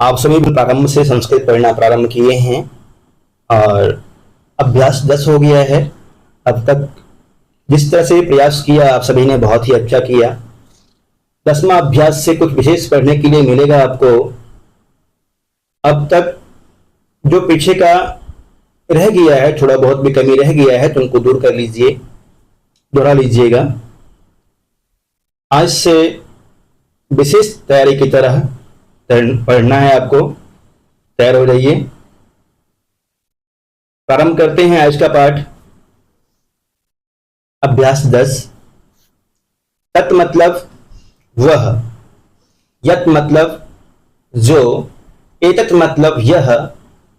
आप सभी भी प्रारंभ से संस्कृत पढ़ना प्रारंभ किए हैं और अभ्यास 10 हो गया है। अब तक जिस तरह से प्रयास किया आप सभी ने बहुत ही अच्छा किया। 10वां अभ्यास से कुछ विशेष पढ़ने के लिए मिलेगा आपको। अब तक जो पीछे का रह गया है, थोड़ा बहुत भी कमी रह गया है तो उनको दूर कर लीजिए, दोहरा लीजिएगा। आज से विशेष तैयारी की तरह पढ़ना है आपको। तैयार हो जाइए। प्रारंभ करते हैं आज का पाठ। अभ्यास 10। तत् मतलब वह, यत् मतलब जो, एतत् मतलब यह,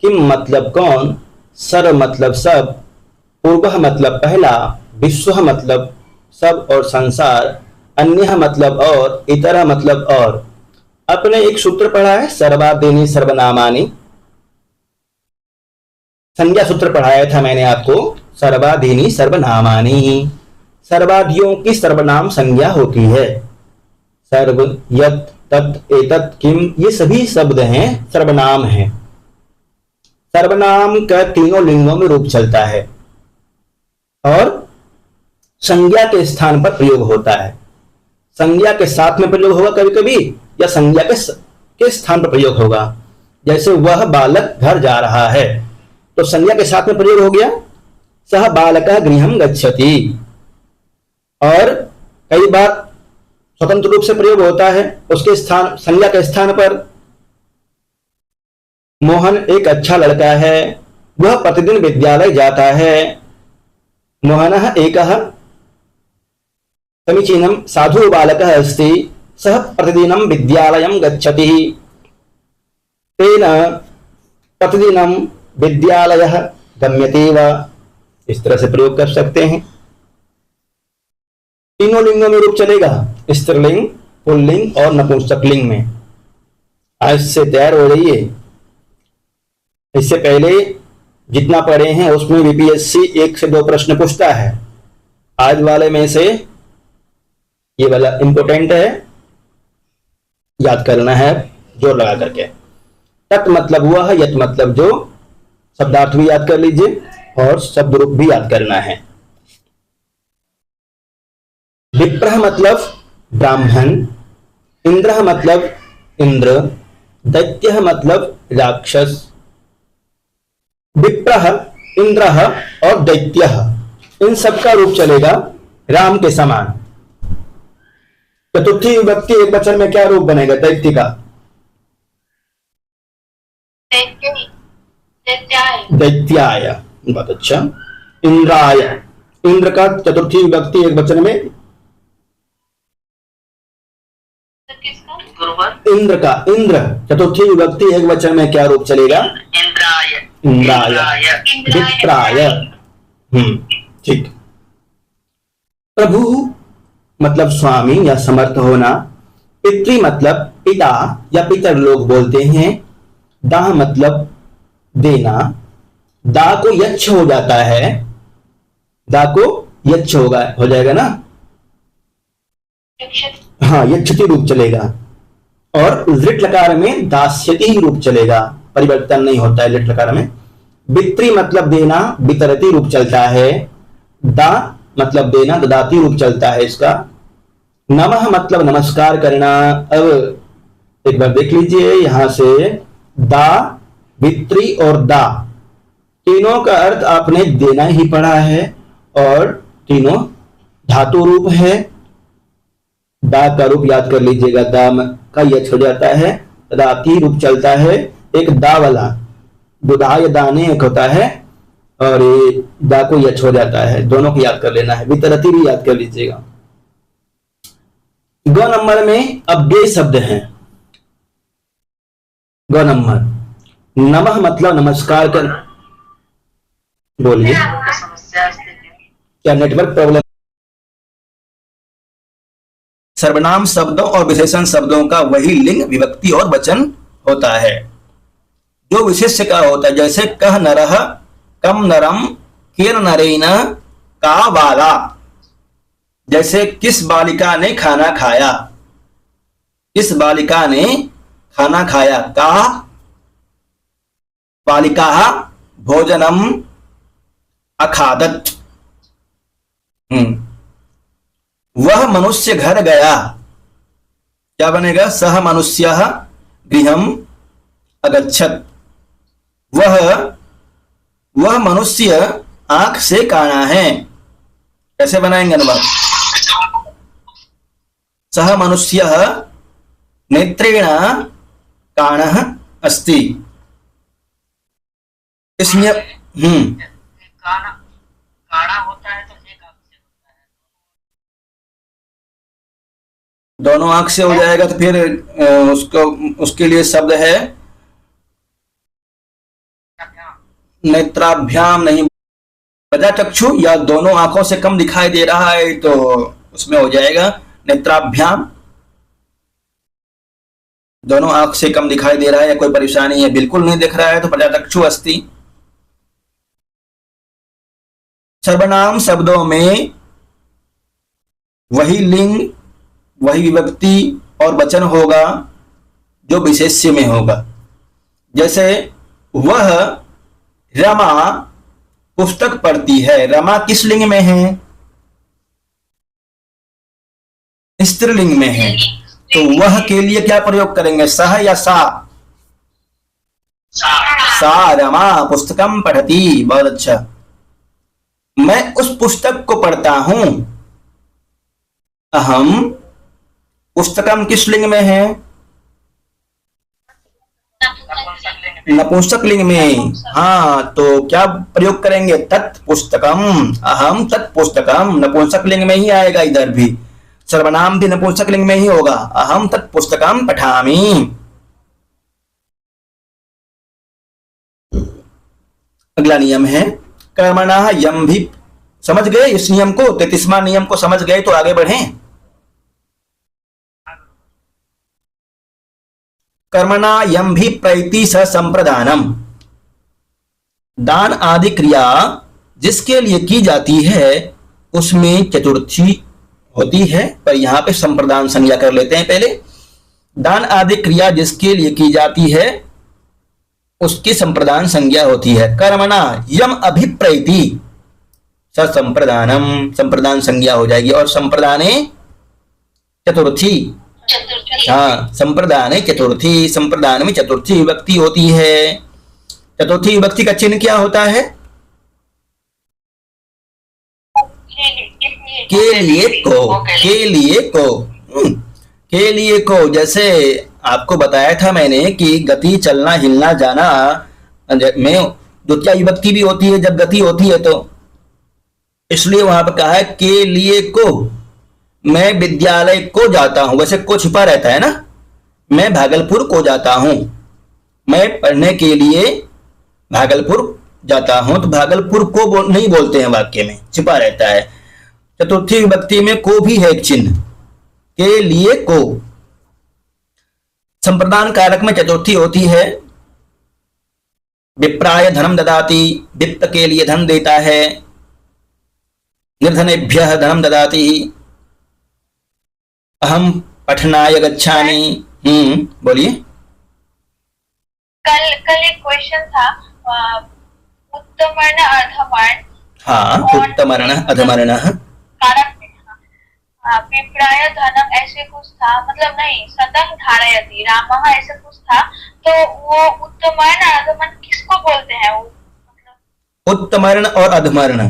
किम मतलब कौन, सर्व मतलब सब, पूर्वः मतलब पहला, विश्व मतलब सब और संसार, अन्य मतलब और, इतर मतलब और। आपने एक सूत्र पढ़ा है सर्वादीनि सर्वनामानि। संज्ञा सूत्र पढ़ाया था मैंने आपको। सर्वादीनि सर्वनामानि, सर्वादियों की सर्वनाम संज्ञा होती है। सर्व, यत्, तत्, एतत्, किम, ये सभी शब्द हैं, सर्वनाम हैं। सर्वनाम का तीनों लिंगों में रूप चलता है और संज्ञा के स्थान पर प्रयोग होता है। संज्ञा के साथ में प्रयोग होगा कभी कभी, या संज्ञा के स्थान पर प्रयोग होगा। जैसे वह बालक घर जा रहा है तो संज्ञा के साथ में प्रयोग हो गया, सह बालकः गृहं गच्छति। और कई बार स्वतंत्र रूप से प्रयोग होता है, उसके स्थान, संज्ञा के स्थान पर। मोहन एक अच्छा लड़का है, वह प्रतिदिन विद्यालय जाता है। मोहनः एकः समीचीनं साधु बालकः अस्ति, सः प्रतिदिनं विद्यालयं गच्छति। तेन प्रतिदिनं विद्यालयः गम्यते वा। इस तरह से प्रयोग कर सकते हैं। तीनों लिंगों में रूप चलेगा, स्त्रीलिंग, पुल्लिंग और नपुंसकलिंग में। आज से तैयार हो जाइए। इससे पहले जितना पढ़े हैं उसमें यूपीएससी 1 से 2 प्रश्न पूछता है। आज वाले में से ये वाला इंपोर्टेंट है, याद करना है जोर लगा करके। तत् मतलब वह, यत् मतलब जो, शब्दार्थ भी याद कर लीजिए और शब्द रूप भी याद करना है। विप्रः मतलब ब्राह्मण, इंद्रः मतलब इंद्र, दैत्यः मतलब राक्षस। विप्रः, इंद्रः और दैत्यः, इन सबका रूप चलेगा राम के समान। चतुर्थी विभक्ति एक वचन में क्या रूप बनेगा दैत्य का? दैत्याय। बहुत अच्छा। इंद्राय, इंद्र का चतुर्थी विभक्ति एक वचन में, इंद्र का, इंद्र चतुर्थी विभक्ति एक वचन में क्या रूप चलेगा? इंद्राय। इंद्राय, विप्राय। ठीक। प्रभु मतलब स्वामी या समर्थ होना। पितृ मतलब पिता या पितर लोग बोलते हैं। दाह मतलब देना। दा को यच्छ हो जाता है, दा को यच्छ हो जाएगा ना। हाँ, यच्छति रूप चलेगा। और लिट लकार में दास्यति रूप चलेगा, परिवर्तन नहीं होता है लिट लकार में। वित्रि मतलब देना, वितरति रूप चलता है। दा मतलब देना, ददाती रूप चलता है इसका। नमः मतलब नमस्कार करना। अब एक बार देख लीजिए यहां से, दा, वित्री और दा, तीनों का अर्थ आपने देना ही पढ़ा है और तीनों धातु रूप है। दा का रूप याद कर लीजिएगा, दा का यच हो जाता है, दाती रूप चलता है। एक दा वाला, दुधाय दाने एक होता है और ये दा को यच हो जाता है, दोनों को याद कर लेना है। वितरती भी याद कर लीजिएगा। ग नंबर में अब बे शब्द हैं। ग नंबर, नमः मतलब नमस्कार कर। बोलिए, क्या नेटवर्क प्रॉब्लम? सर्वनाम शब्दों और विशेषण शब्दों का वही लिंग, विभक्ति और वचन होता है जो विशेष्य का होता है। जैसे कह नरः, कम नरम, केन नरेन, का बाला। जैसे किस बालिका ने खाना खाया, किस बालिका ने खाना खाया, का बालिका भोजनम अखादत। वह मनुष्य घर गया, क्या बनेगा? सह मनुष्य गृहम अगच्छत। वह मनुष्य आंख से काना है। कैसे बनाएंगे अनुवाद? सह मनुष्य नेत्रेण काणः अस्ति। इसमें काणा होता है तो एक आंख से होता है, दोनों आंख से हो जाएगा तो फिर उसके लिए शब्द है नेत्राभ्याम, नहीं प्रजाचक्षु, या दोनों आंखों से कम दिखाई दे रहा है तो उसमें हो जाएगा नेत्राभ्याम। दोनों आंख से कम दिखाई दे रहा है या कोई परेशानी है, बिल्कुल नहीं दिख रहा है तो प्रजाचक्षु अस्ति। सर्वनाम शब्दों में वही लिंग, वही विभक्ति और वचन होगा जो विशेष्य में होगा। जैसे वह रमा पुस्तक पढ़ती है, रमा किस लिंग में है? स्त्रीलिंग में है, तो वह के लिए क्या प्रयोग करेंगे? सह या सा? सा रमा पुस्तकम पढ़ती। बहुत अच्छा। मैं उस पुस्तक को पढ़ता हूं, अहम पुस्तकम किस लिंग में है? नपुंसक लिंग में। हाँ, तो क्या प्रयोग करेंगे? तत्पुस्तकम, अहम तत्पुस्तकम, नपुंसक लिंग में ही आएगा। इधर भी सर्वनाम भी नपुंसक लिंग में ही होगा, अहम तत्पुस्तकम पठामि। अगला नियम है कर्मणः यम भी। समझ गए इस नियम को? 33वां नियम को समझ गए तो आगे बढ़ें। कर्मणा यम भी प्रैति स संप्रदानम। दान आदि क्रिया जिसके लिए की जाती है उसमें चतुर्थी होती है, पर यहां पे संप्रदान संज्ञा कर लेते हैं पहले। दान आदि क्रिया जिसके लिए की जाती है उसकी संप्रदान संज्ञा होती है। कर्मणा यम अभिप्रैति स संप्रदानम, संप्रदान संज्ञा हो जाएगी। और संप्रदाने चतुर्थी, हाँ, संप्रदान चतुर्थी, संप्रदान में चतुर्थी विभक्ति होती है। चतुर्थी विभक्ति का चिन्ह क्या होता है? के लिए को, के लिए को, के लिए को। जैसे आपको बताया था मैंने कि गति, चलना, हिलना, जाना में द्वितीय विभक्ति भी होती है जब गति होती है, तो इसलिए वहां पर कहा है के लिए को। मैं विद्यालय को जाता हूं, वैसे को छिपा रहता है ना। मैं भागलपुर को जाता हूं, मैं पढ़ने के लिए भागलपुर जाता हूं, तो भागलपुर को नहीं बोलते हैं, वाक्य में छिपा रहता है। चतुर्थी विभक्ति में को भी है एक चिन्ह, के लिए को। संप्रदान कारक में चतुर्थी होती है। विप्राय धनम ददाति, वित्त के लिए धन देता है। निर्धनेभ्यः धनम ददाति। अहम पठनाय गच्छामि। बोलिए। कल एक क्वेश्चन था, उत्तमर्ण अधमर्ण। हाँ, उत्तमर्ण अधमर्ण कारक में विप्राय धनम ऐसे कुछ था, मतलब नहीं, सतम धारयति रामः ऐसे कुछ था। तो वो उत्तमर्ण अधमर्ण किसको बोलते हैं? वो मतलब उत्तमर्ण और अधमर्ण।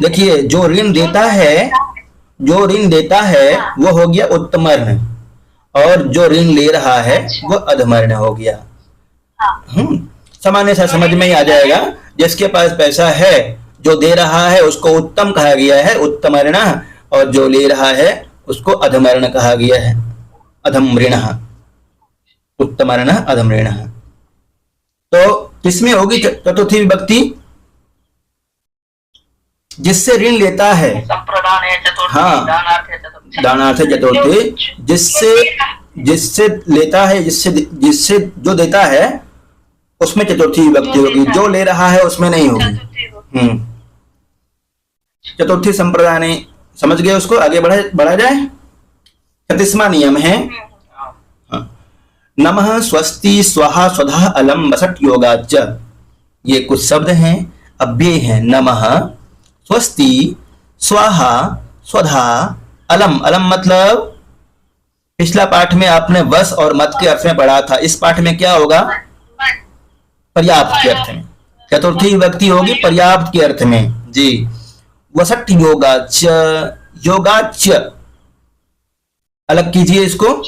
देखिए, जो ऋण देता है, जो ऋण देता है वो हो गया उत्तमर्ण, और जो ऋण ले रहा है वो अधमर्ण हो गया। सामान्य सा समझ में ही आ जाएगा। जिसके पास पैसा है, जो दे रहा है उसको उत्तम कहा गया है, उत्तमर्ण, और जो ले रहा है उसको अधमर्ण कहा गया है, अधमऋण। उत्तमर्ण अधमऋण। तो किसमें होगी चतुर्थी विभक्ति? जिससे ऋण लेता है, संप्रदान है चतुर्थी, हाँ, दानार्थ है चतुर्थी। जिससे लेता है, जिससे जो देता है उसमें चतुर्थी विभक्ति होगी, जो ले रहा है उसमें नहीं होगी। चतुर्थी संप्रदान, समझ गए उसको? आगे बढ़ा जाए। 36वां नियम है नमः स्वस्ति स्वाहा स्वधा अलम वसट योगाच, ये कुछ शब्द हैं, अव्यय हैं। नमः स्वस्ति स्वाहा स्वधा अलम, अलम मतलब पिछला पाठ में आपने वस और मत के अर्थ में पढ़ा था, इस पाठ में क्या होगा? पर्याप्त के अर्थ में। चतुर्थी विभक्ति होगी पर्याप्त के अर्थ में जी। वसट योगाच, योगाच अलग कीजिए इसको,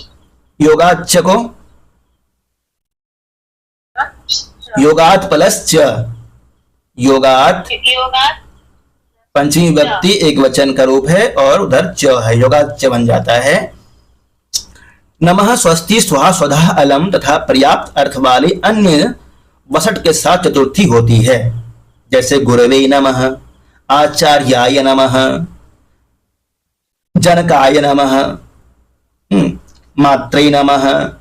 योगाच को योगात प्लस च, योगात योगात पंचमी विभक्ति एक वचन का रूप है और उधर च है, योगाच बन जाता है। नमः स्वस्ति स्वाहा स्वधा अलम तथा पर्याप्त अर्थ वाले अन्य वसट के साथ चतुर्थी होती है, जैसे गुरवे नमः, आचार्याय नमः, जनकाय नमः, मात्रे नमः,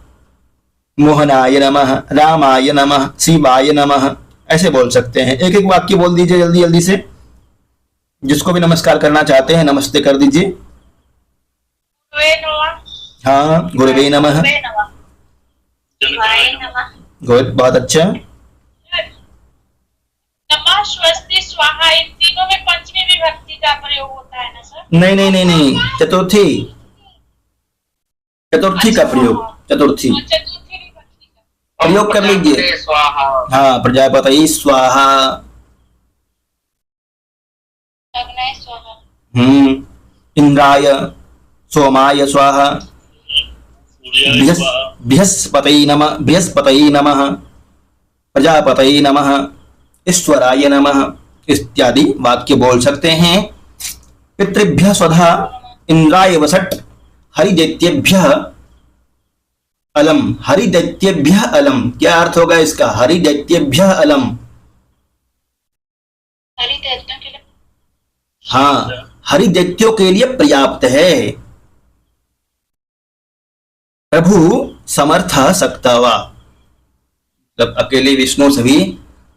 मोहनाय नमः, रामाय नमः, शिवाय नमः, ऐसे बोल सकते हैं। एक एक वाक्य बोल दीजिए जल्दी जल्दी से, जिसको भी नमस्कार करना चाहते हैं नमस्ते कर दीजिए। हाँ, गुरुवे नमः, गुड, बहुत अच्छा। नमः स्वस्ति स्वाहा, इन तीनों में पंचमी विभक्ति का प्रयोग होता है ना सर? नहीं नहीं नहीं नहीं, चतुर्थी, चतुर्थी का प्रयोग, चतुर्थी चतुर्थी विभक्ति का प्रयोग कर लीजिए। हाँ, प्रजापति स्वाहा, अग्नये स्वाहा, इंद्राय सोमाय स्वाहा, बृहस्पतये नमः, बृहस्पतये नमः, प्रजापतये नमः, ईश्वराय नमः इत्यादि वाक्य बोल सकते हैं। पितृभ्यः स्वधा इंद्राय वसट हरिदैत्येभ्यः अलम, हरिदैत्येभ्यः अलम, क्या अर्थ होगा इसका? हरिदैत्येभ्यः अलम, हरिदैत्यों के लिए, हाँ, हरिदैत्यों के लिए पर्याप्त है। प्रभु समर्थ सक्तवा, मतलब अकेले विष्णु सभी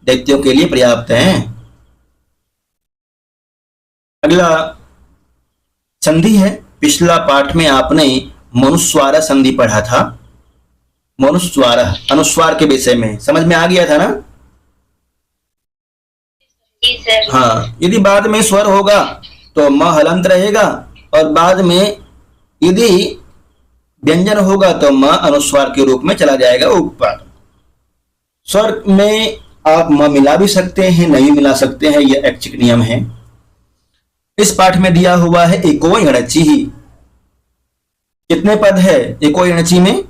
दैत्यों के लिए पर्याप्त हैं। अगला संधि है, पिछला पाठ में आपने मनुस्वार संधि पढ़ा था, मनुस्वार अनुस्वार के विषय में समझ में आ गया था ना? हाँ, यदि बाद में स्वर होगा तो म हलंत रहेगा, और बाद में यदि व्यंजन होगा तो म अनुस्वार के रूप में चला जाएगा ऊपर। स्वर में आप म मिला भी सकते हैं, नहीं मिला सकते हैं, यह ऐच्छिक नियम है। इस पाठ में दिया हुआ है एको यणचि, कितने पद है एको यणचि में?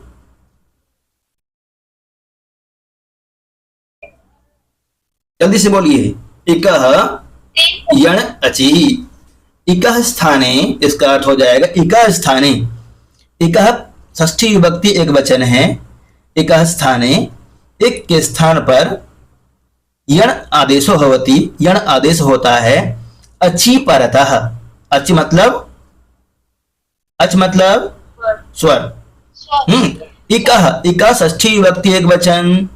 जल्दी से बोलिए। इकः यण अचि, इकः स्थाने, इसका अर्थ हो जाएगा इकः स्थाने, इकः षष्ठी विभक्ति एक वचन है, इकः स्थाने एक के स्थान पर यण आदेशो भवति, यण आदेश होता है अच्छी परतः, अच्छी मतलब, अच मतलब स्वर, इकः, इकः षष्ठी विभक्ति एक वचन,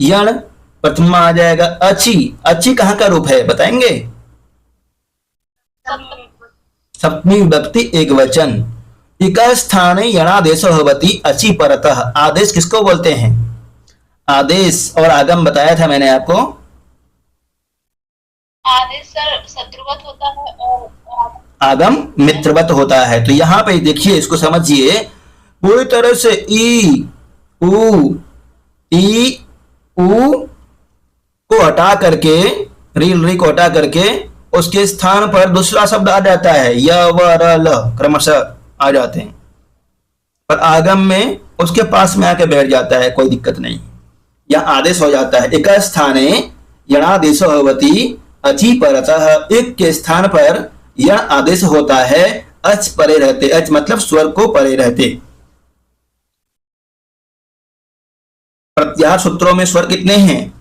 यण प्रथमा आ जाएगा, अच्छी, अच्छी कहाँ का रूप है बताएंगे? सप्तमी विभक्ति एक वचन, इकः स्थाने यणादेशो भवति अचि परतः, आदेश किसको बोलते हैं? आदेश और आगम बताया था मैंने आपको। आदेश सर शत्रुवत होता है और आगम मित्रवत होता है। तो यहाँ पे देखिए, इसको समझिए पूरी तरह से ई उ को हटा करके, री को हटा करके उसके स्थान पर दूसरा शब्द आ जाता है, य व र ल क्रमशः आ जाते हैं, पर आगम में उसके पास में आके बैठ जाता है, कोई दिक्कत नहीं, यह आदेश हो जाता है। एक स्थाने यणादेशो भवति अचि परतः, एक के स्थान पर यण आदेश होता है अच परे रहते, अच मतलब स्वर को परे रहते। प्रत्याहार सूत्रों में स्वर कितने हैं?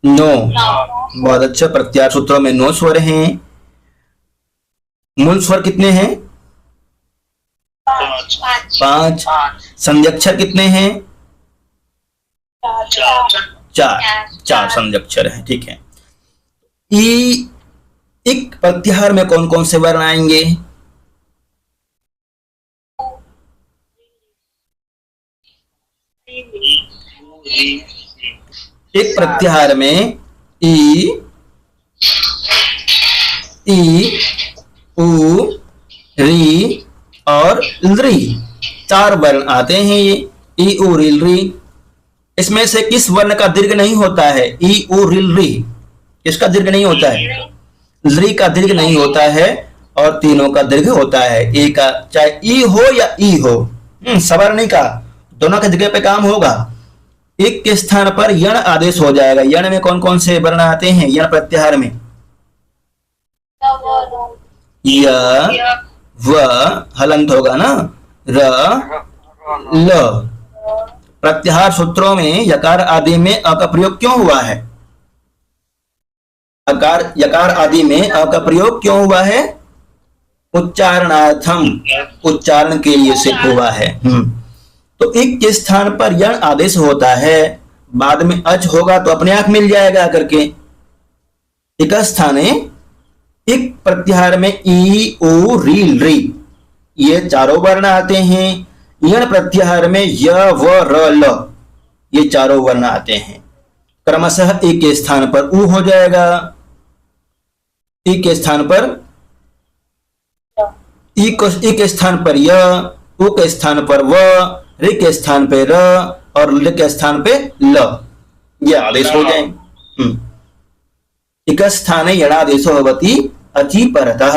9। बहुत अच्छा, प्रत्याहार सूत्रों में 9 स्वर हैं। मूल स्वर कितने हैं? 5। संध्यक्षर कितने हैं? 4 संध्यक्षर हैं, ठीक है। इक प्रत्याहार में कौन कौन से वर्ण आएंगे? एक प्रत्याहार में ई, ई, उ, री और री, 4 वर्ण आते हैं ये, ई, उ, री। इसमें से किस वर्ण का दीर्घ नहीं होता है? ई, उ, री। किसका दीर्घ नहीं होता है? री का दीर्घ नहीं होता है और तीनों का दीर्घ होता है। ए का चाहे ई हो या ई हो, सवर्णी का, दोनों के जगह पे काम होगा। एक के स्थान पर यण आदेश हो जाएगा। यण में कौन कौन से वर्ण आते हैं यण प्रत्याहार में? य, व, हलंत होगा ना, र, ल। प्रत्याहार सूत्रों में यकार आदि में अ का प्रयोग क्यों हुआ है? यकार आदि में अ का प्रयोग क्यों हुआ है? उच्चारणार्थम, उच्चारण के लिए सिद्ध हुआ है। तो एक के स्थान पर यण आदेश होता है, बाद में अच होगा तो अपने आप मिल जाएगा करके। एक स्थाने एक प्रत्याहार में ई, उ, री, ये 4 वर्ण आते हैं। यण प्रत्याहार में य, व, र, ल, ये 4 वर्ण आते हैं। क्रमशः एक के स्थान पर उ हो जाएगा, ई के स्थान पर ई के स्थान पर य, उ के स्थान पर व, रे के स्थान पे र और ल के स्थान पे ल, ये आदेश हो जाएंगे। एक स्थाने यणादेशो भवति अचि परतः।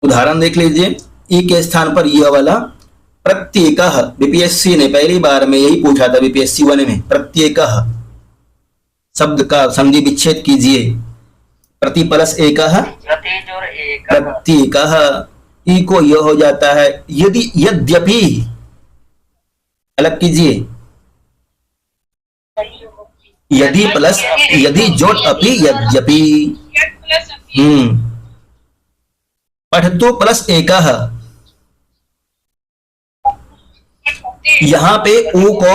उदाहरण देख लीजिए, ई के स्थान पर यह वाला प्रत्येकः, बीपीएससी ने पहली बार में यही पूछा था, बीपीएससी 1 में। प्रत्येकः शब्द का संधि विच्छेद कीजिए। प्रति प्लस एकः, प्रत्येकः, ई को यह हो जाता है। यदि, यद्यपि, अलग कीजिए, यदि प्लस, यदि जोड़ अपि, यद्यपि। पठतु प्लस एकः, यहां पे उ को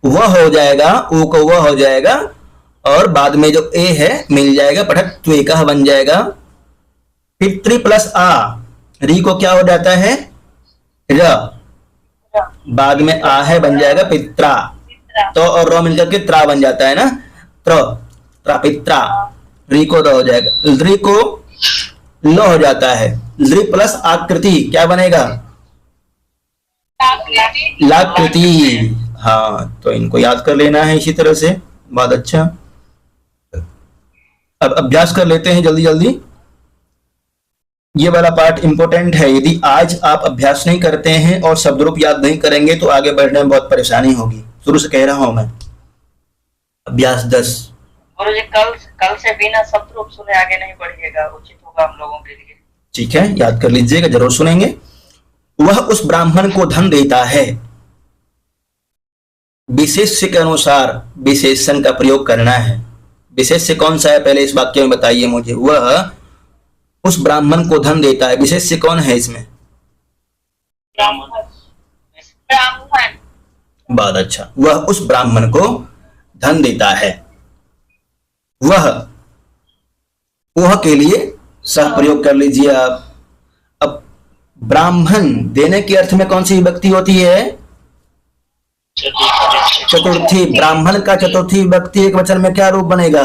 वह हो जाएगा, उ को वह हो जाएगा और बाद में जो ए है मिल जाएगा, पठत्वेकः बन जाएगा। पितृ प्लस आ, री को क्या हो जाता है? र, बाद में आ है बन जाएगा पित्रा, तो और रो मिलकर के त्रा बन जाता है ना, त्र, त्रा, पित्रा। री को रो हो जाएगा, री को लो हो जाता है। ली प्लस आकृति क्या बनेगा? लाकृति। हाँ, तो इनको याद कर लेना है इसी तरह से। बहुत अच्छा, अब अभ्यास कर लेते हैं जल्दी जल्दी। ये वाला पार्ट इंपॉर्टेंट है। यदि आज आप अभ्यास नहीं करते हैं और शब्द रूप याद नहीं करेंगे तो आगे बढ़ने में बहुत परेशानी होगी। शुरू से कह रहा हूं मैं। अभ्यास 10। गुरुजी कल से बिना शब्द रूप सुने आगे नहीं बढ़िएगा, उचित होगा हम लोगों के लिए। ठीक है, याद कर लीजिएगा, जरूर सुनेंगे। वह उस ब्राह्मण को धन देता है। विशेष्य के अनुसार विशेषण का प्रयोग करना है। विशेष्य कौन सा है पहले इस वाक्य में बताइए मुझे। वह उस ब्राह्मण को धन देता है, विशेष्य कौन है इसमें? ब्राह्मण। बहुत अच्छा, वह उस ब्राह्मण को धन देता है। वह के लिए सह प्रयोग कर लीजिए आप। अब ब्राह्मण देने के अर्थ में कौन सी विभक्ति होती है? चतुर्थी। ब्राह्मण का चतुर्थी विभक्ति एक वचन में क्या रूप बनेगा?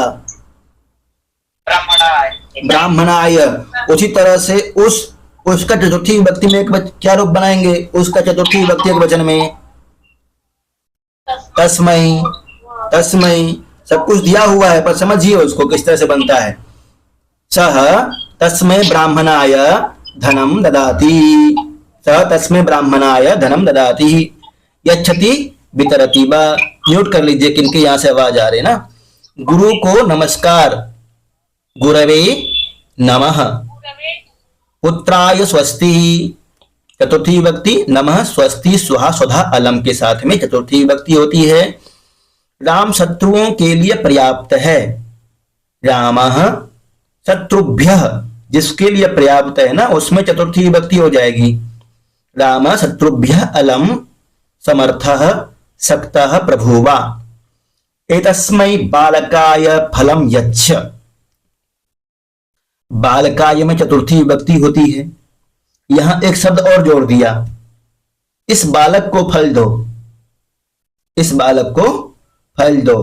ब्राह्मणाय। उसी तरह से उसका चतुर्थी विभक्ति में क्या रूप बनाएंगे? उसका चतुर्थी विभक्ति एक वचन में तस्मै। तस्मै सब कुछ दिया हुआ है पर समझिए उसको किस तरह से बनता है। सह तस्मै ब्राह्मणाय धनम ददाति। सह तस्मै ब्राह्मणाय धनम ददाति। यच्छति वितरति वा। म्यूट कर लीजिए, किनके यहां से आवाज आ रही है ना। गुरु को नमस्कार। गुरवे नमः। पुत्राय स्वस्ति। चतुर्थी विभक्ति नमः स्वस्ति स्वाहा स्वधा अलम के साथ में चतुर्थी विभक्ति होती है। राम शत्रुओं के लिए पर्याप्त है। रामः शत्रुभ्यः, जिसके लिए पर्याप्त है ना, उसमें चतुर्थी विभक्ति हो जाएगी। राम शत्रुभ्यः अलम समर्थः शक्तः प्रभुवा। एतस्मै बालकाय फलम यच्छ। बालकाय में चतुर्थी विभक्ति होती है। यहां एक शब्द और जोड़ दिया, इस बालक को फल दो, इस बालक को फल दो।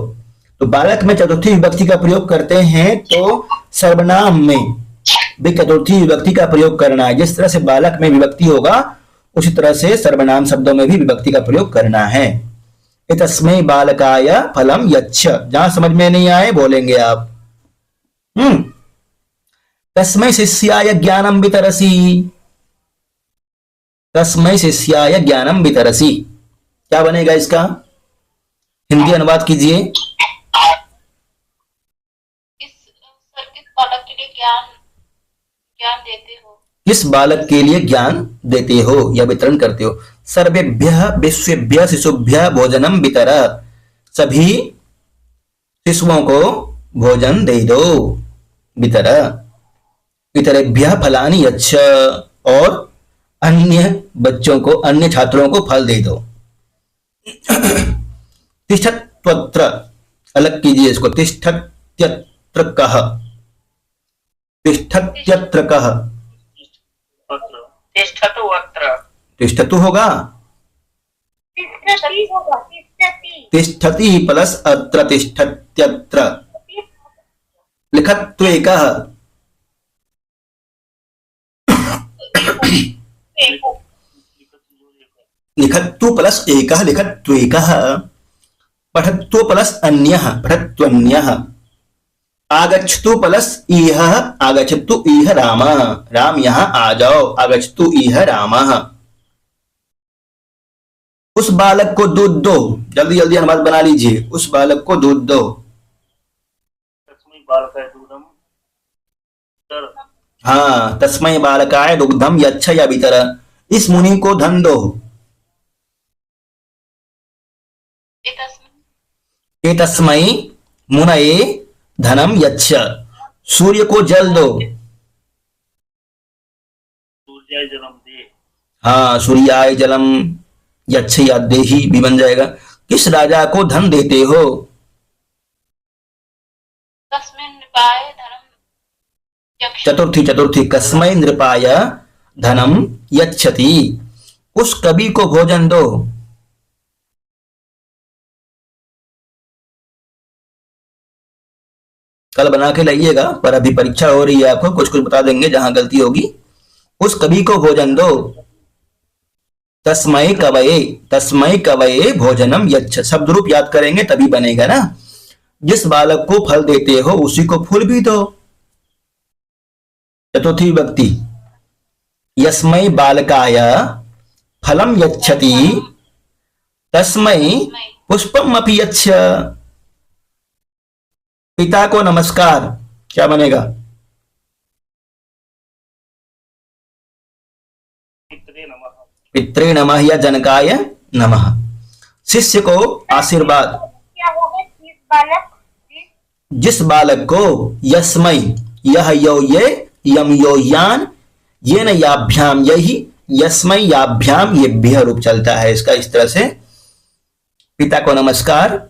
तो बालक में चतुर्थी विभक्ति का प्रयोग करते हैं तो सर्वनाम में भी चतुर्थी विभक्ति का प्रयोग करना है। जिस तरह से बालक में विभक्ति होगा उसी तरह से सर्वनाम शब्दों में भी विभक्ति का प्रयोग करना है। तस्मै बालकाय फलम यच्छ, जहां समझ में नहीं आए बोलेंगे आप। तस्मै शिष्याय ज्ञानम वितरसि, तस्मै शिष्याय ज्ञानम वितरसि, क्या बनेगा इसका? हिंदी अनुवाद कीजिए। इस बालक के लिए ज्ञान ज्ञान देते हो, किस बालक के लिए ज्ञान देते हो या वितरण करते हो। सर्वेभ्यः विश्वेभ्यः शिशुभ्यः भोजनम वितर, सभी शिशुओं को भोजन दे दो। वितर इतरेभ्यः फलानि यच्छ, और अन्य बच्चों को, अन्य छात्रों को फल दे दो। तिष्ठत्वत्र, अलग कीजिए इसको। तिष्ठत्यत्र कः, तिष्ठत्यत्र कः, तिष्ठतु अत्र, तिष्ठतु होगा, तिष्ठति प्लस अत्र तिष्ठत्यत्र। लिखत्वेकः, लिखत्तु प्लस एकः लिखत्वेकः। पठत्तु प्लस अन्यः पठत्वन्यः। आगच्छतु प्लस इह आगच्छतु इह राम, राम यहाँ आ जाओ, आगच्छतु इह रामः। उस बालक को दूध दो, जल्दी जल्दी अनुवाद बना लीजिए। उस बालक को दूध दो। तस्मै बालकाय दूधम वितर, हाँ, तस्मै बालकाय दुग्धम यच्छ या वितर। इस मुनि को धन दो। एतस्मै मुनये धनम यच्छ, सूर्य को जल दो। सूर्याय जलम दे, हाँ, सूर्याय जलम यच्छ या देहि भी बन जाएगा। किस राजा को धन देते हो। तस्मिन् नृपाय धनम यक्ष, चतुर्थी चतुर्थी, कस्मै नृपाय धनम यच्छति, उस कवि को भोजन दो। कल बना के लाइएगा, पर अभी परीक्षा हो रही है, आपको कुछ कुछ बता देंगे जहां गलती होगी। उस कवि को भोजन दो। तस्मै कवये, तस्मै कवये भोजनम यच्छ, शब्द रूप याद करेंगे तभी बनेगा ना। जिस बालक को फल देते हो उसी को फूल भी दो। चतुर्थी विभक्ति, यस्मै बालकाय फलम यच्छति तस्मै पुष्पम अपि यच्छ। पिता को नमस्कार, क्या बनेगा? पितरे नमः, पित्रे नमः या जनकाय नमः। शिष्य को आशीर्वाद, क्या होगा? किस बालक, जिस बालक को, यस्मै यह यो ये यम यो यान ये न याभ्याम यही, यस्मै याभ्याम ये भ्य रूप चलता है इसका। इस तरह से पिता को नमस्कार,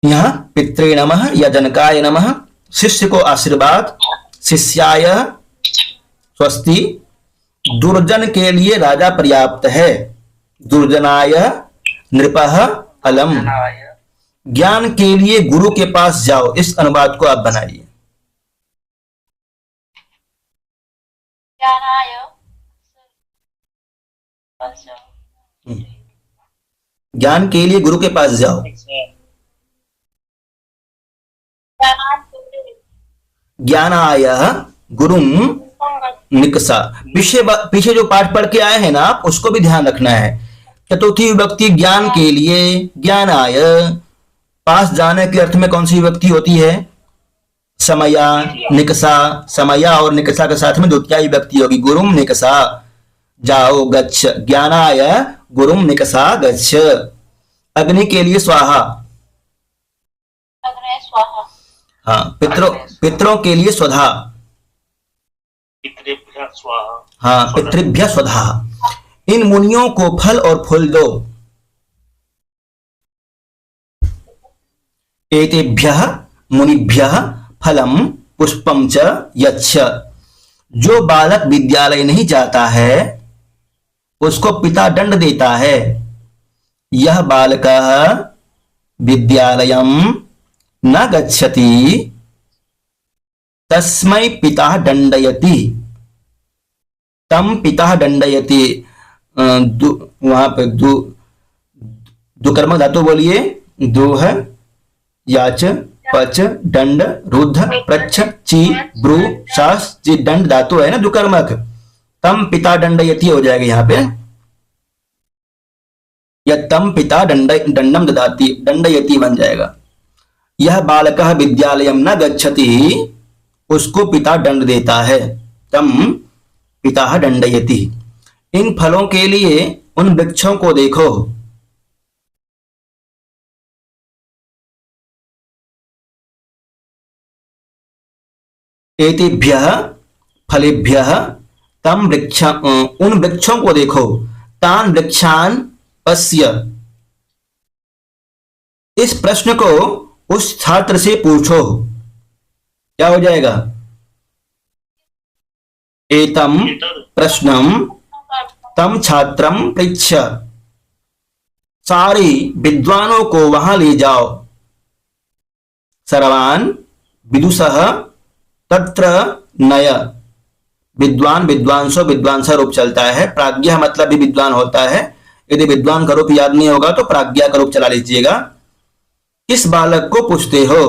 यहां पित्रे नमः या जनकाय नमः। शिष्य को आशीर्वाद, शिष्याय स्वस्ति। दुर्जन के लिए राजा पर्याप्त है, दुर्जनाय नृपः अलम। ज्ञान के लिए गुरु के पास जाओ, इस अनुवाद को आप बनाइए। ज्ञानाय ज्ञान के लिए गुरु के पास जाओ। ज्ञानाय गुरुम निकसा। पीछे जो पाठ पढ़ के आए हैं ना आप, उसको भी ध्यान रखना है। चतुर्थी विभक्ति ज्ञान के लिए, ज्ञानाय। पास जाने के अर्थ में कौन सी विभक्ति होती है? समया, निकसा। समया और निकसा के साथ में द्वितीय विभक्ति होगी, गुरुम निकसा, जाओ गच्छ। ज्ञानाय गुरुम निकसा गच्छ। अग्नि के लिए स्वाहा, अग्नय स्वाहा। हाँ। पितरों के लिए स्वधा, पितृभ्यः स्वाहा, हाँ, पितृभ्य स्वधा। इन मुनियों को फल और फूल दो। एतेभ्यः मुनिभ्यः फलम पुष्पम च यच्छ। जो बालक विद्यालय नहीं जाता है उसको पिता दंड देता है। यह बालकः विद्यालयं न गच्छति तस्मै पिता दंडयति। तम पिता दंडयति, वहां पे दुकर्मक धातु बोलिए। दोह, याच, पच, दंड, रुद्ध, प्रच्छ, ची, ब्रू, शास, जी दंड धातु है ना दुकर्मक। तम पिता दंडयति हो जाएगा यहाँ पे, या तम पिता दंडम ददाति, दंडयति बन जाएगा। यह बालकः विद्यालयम न गच्छति, उसको पिता दंड देता है। तम पिता दंडयति। इन फलों के लिए उन वृक्षों को देखो। एतेभ्यः फलेभ्यः तम वृक्ष, उन वृक्षों को देखो। तान वृक्षान पश्य। इस प्रश्न को उस छात्र से पूछो। क्या हो जाएगा? एतम प्रश्नम तम छात्रम पृच्छ। सारे विद्वानों को वहां ले जाओ। सर्वान विदुषः तत्र नय। विद्वान विद्वांसो विद्वांसा रूप चलता है। प्राज्ञा मतलब भी विद्वान होता है। यदि विद्वान का रूप याद नहीं होगा तो प्राज्ञा का रूप चला लीजिएगा। किस बालक को पूछते हो?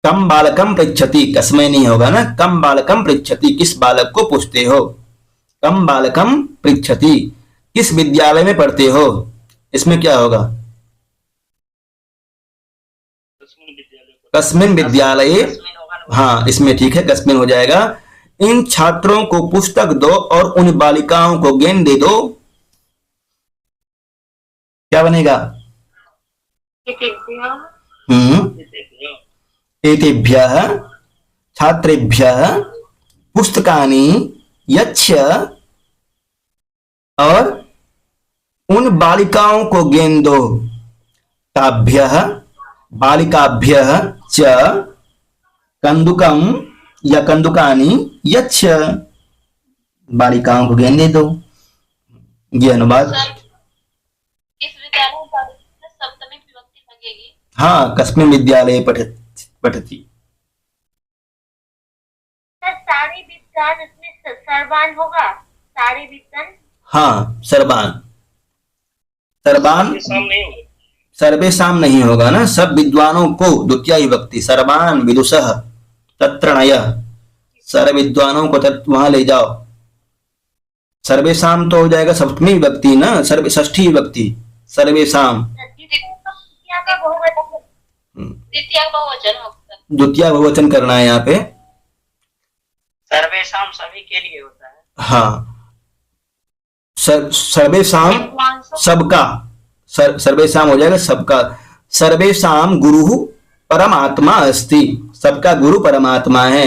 कम बालकम पृच्छति, कस्मै नहीं होगा ना। कम बालकम पृच्छति, किस बालक को पूछते हो? कम बालकम पृच्छति, किस विद्यालय में पढ़ते हो? इसमें क्या होगा? कस्मिन विद्यालय। हाँ, इसमें ठीक है, कस्मिन हो जाएगा। इन छात्रों को पुस्तक दो और उन बालिकाओं को गेंद दे दो। क्या बनेगा? एतेभ्यः छात्रेभ्यः पुस्तकानि यच्छ, और उन बालिकाओं को गेंद दो। ताभ्यः बालिकाभ्यः च कंदुकम या कंदुकानि यच्छ, बालिकाओं को गेंद दे दो। ये अनुवाद। इस विद्यालय में सप्तमी विभक्ति लगेगी। हाँ, कस्मिन विद्यालय पठति। सारी विद्वान इसमें सर्वान होगा। सारी विद्वान, हाँ, सर्वान। सर्वान नहीं होगा। सर्वेशाम नहीं होगा ना। सब विद्वानों को, द्वितीय विभक्ति। सर्वान विदुषः तत्र नय। सर्व विद्वानों को वहां ले जाओ। सर्वेशाम तो हो जाएगा सप्तमी विभक्ति ना, सर्व षष्ठी विभक्ति। सर्वेशाम द्वितीया का बहुवचन, द्वितीय बहुवचन होगा। द्वितीय बहुवचन करना है यहाँ पे। सर्वेशाम सभी के लिए होता है। हाँ, सर्वेशाम सबका, सर्वेशाम हो जाएगा सबका। सर्वेशाम गुरु परमात्मा अस्ति, सबका गुरु परमात्मा है।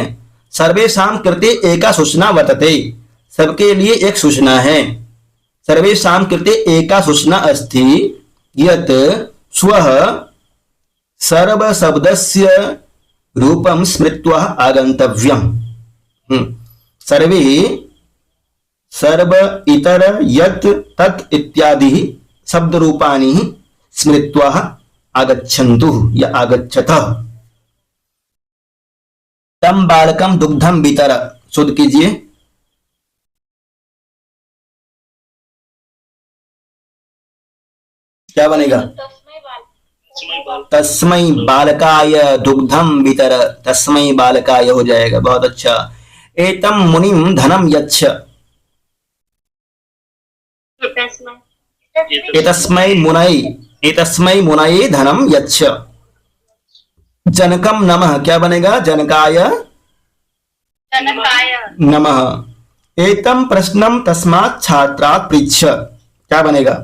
सर्वेशाम कृते एका सूचना वर्तते, सबके लिए एक सूचना है। सर्वेशाम कृते एका सूचना अस्ति यत् स्वः सर्व शब्दस्य रूपम स्मृत्वा आगंतव्यम। सर्वे सर्व इतर यत् तत् इत्यादि शब्द रूपानि स्मृत्वा आगच्छन्तु या आगच्छतः। तम बालकम दुग्धम वितर, शुद्ध कीजिए। क्या बनेगा? तस्मै बालकाय दुग्धम वितर, तस्मै बालकाय हो जाएगा। बहुत अच्छा। एतम मुनिम धनम यच्छ। एतस्मै मुनये धनम यच्छ। जनकम नमः, क्या बनेगा? जनकाय नमः। एतम प्रश्नम तस्मात् छात्रात् पृच्छ, क्या बनेगा?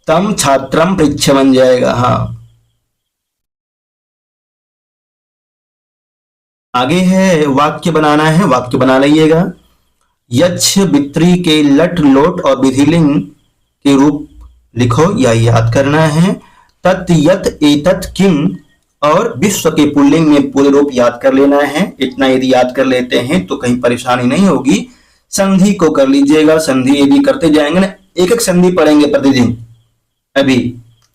तम छात्रम पृच्छ बन जाएगा। हाँ, आगे है वाक्य बनाना है। वाक्य बना लीजिएगा। यच्छ वित्री के लट लोट और विधिलिंग के रूप लिखो या याद करना है। तत् यत् एतत् किम, और विश्व के पुल्लिंग में पूरे रूप याद कर लेना है। इतना यदि याद कर लेते हैं तो कहीं परेशानी नहीं होगी। संधि को कर लीजिएगा, संधि यदि करते जाएंगे ना, एक एक संधि पढ़ेंगे प्रतिदिन। अभी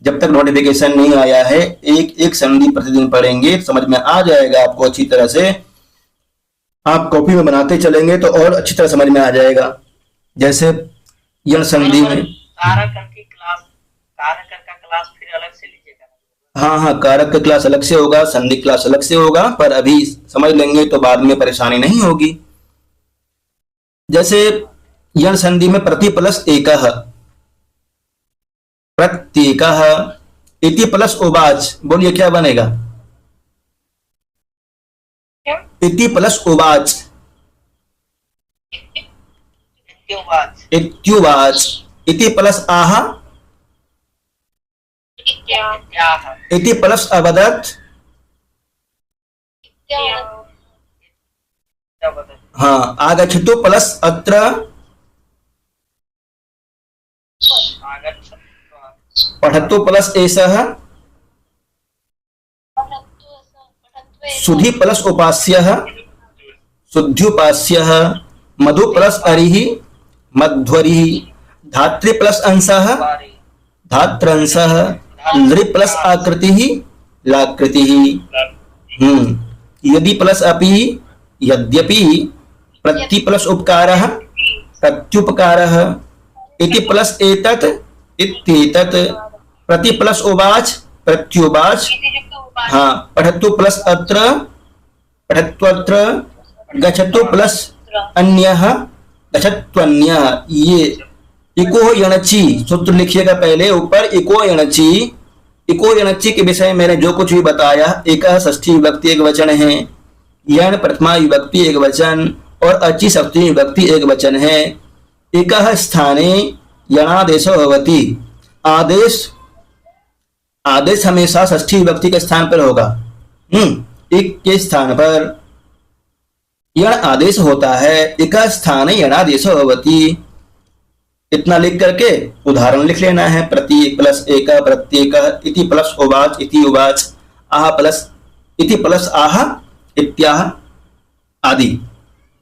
जब तक नोटिफिकेशन नहीं आया है, एक एक संधि प्रतिदिन पढ़ेंगे, समझ में आ जाएगा आपको अच्छी तरह से। आप कॉपी में बनाते चलेंगे तो और अच्छी तरह समझ में आ जाएगा। जैसे यण संधि में कारक की क्लास, कारक का क्लास फिर अलग से लीजिएगा। हाँ हाँ, कारक का क्लास अलग से होगा, संधि क्लास अलग से होगा, पर अभी समझ लेंगे तो बाद में परेशानी नहीं होगी। जैसे यण संधि में प्रति प्लस एकः, प्रत्येकः, इति प्लस उवाच, बोलिए क्या बनेगा? इति प्लस उवाच, इत्युवाच, इत्युवाच, इति प्लस आह, इत्याह, इति प्लस अवदत्, इत्यावदत्, हाँ, आगच्छतु प्लस अत्र, आगच्छतु, पठतु प्लस एषः, सुधि प्लस उपास्यः, शुद्ध्युपास्यः, मधु प्लस अरिः, मध्वरिः, धात्री प्लस अंशः, पारी, धात्रंशः, लृ प्लस आकृतिः, लाकृतिः। यदि प्लस अपि, यद्यपि, प्रति प्लस उपकारः, प्रत्युपकारः, इति प्लस एतत्, इत्येतत्, प्रति प्लस उवाच, प्रत्युवाच, हाँ, पठतु प्लस अत्र, पठत्वत्र, गच्छतु प्लस अन्यः, गच्छत्वन्यः। ये इको यणचि सूत्र लिखिएगा पहले ऊपर। इको यणचि, इको यणचि के विषय में मैंने जो कुछ भी बताया, एक षष्ठी विभक्ति एक वचन है, यण प्रथमा विभक्ति एक वचन, और अचि सप्तमी विभक्ति एक वचन है। एक स्थाने यणादेशो भवति, आदेश, आदेश हमेशा षष्ठी विभक्ति के स्थान पर होगा। एक के स्थान पर यण आदेश होता है। एक स्थाने यणादेशो भवति, इतना लिख करके उदाहरण लिख लेना है। प्रति प्लस एक, प्रत्येक, इति प्लस उवाच, इति उवाच, आह प्लस, इति प्लस आह, इत्याह आदि।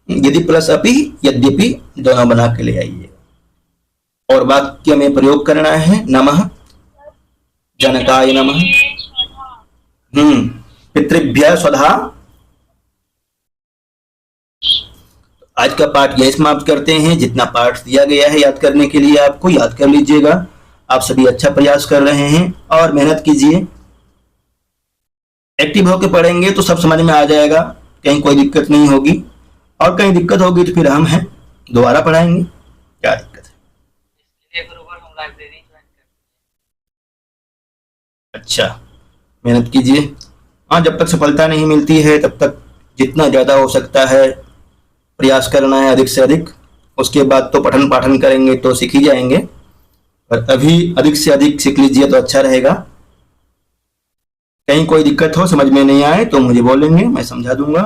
यदि प्लस अपि, यद्यपि, दोनों बना के ले आइए। और वाक्य में प्रयोग करना है। नमः जनकाय नमः, पितृभ्यः स्वधा। आज का पाठ यही समाप्त करते हैं। जितना पाठ दिया गया है याद करने के लिए आपको याद कर लीजिएगा। आप सभी अच्छा प्रयास कर रहे हैं और मेहनत कीजिए। एक्टिव होकर पढ़ेंगे तो सब समझ में आ जाएगा, कहीं कोई दिक्कत नहीं होगी। और कहीं दिक्कत होगी तो फिर हम हैं, दोबारा पढ़ाएंगे, क्या दिक्कत है। इसलिए गुरुवर हम लाइब्रेरी ज्वाइन करते हैं। अच्छा, मेहनत कीजिए। हाँ, जब तक सफलता नहीं मिलती है तब तक जितना ज़्यादा हो सकता है प्रयास करना है, अधिक से अधिक। उसके बाद तो पठन पाठन करेंगे तो सीख ही जाएंगे, पर अभी अधिक से अधिक सीख लीजिए तो अच्छा रहेगा। कहीं कोई दिक्कत हो, समझ में नहीं आए तो मुझे बोलेंगे, मैं समझा दूंगा।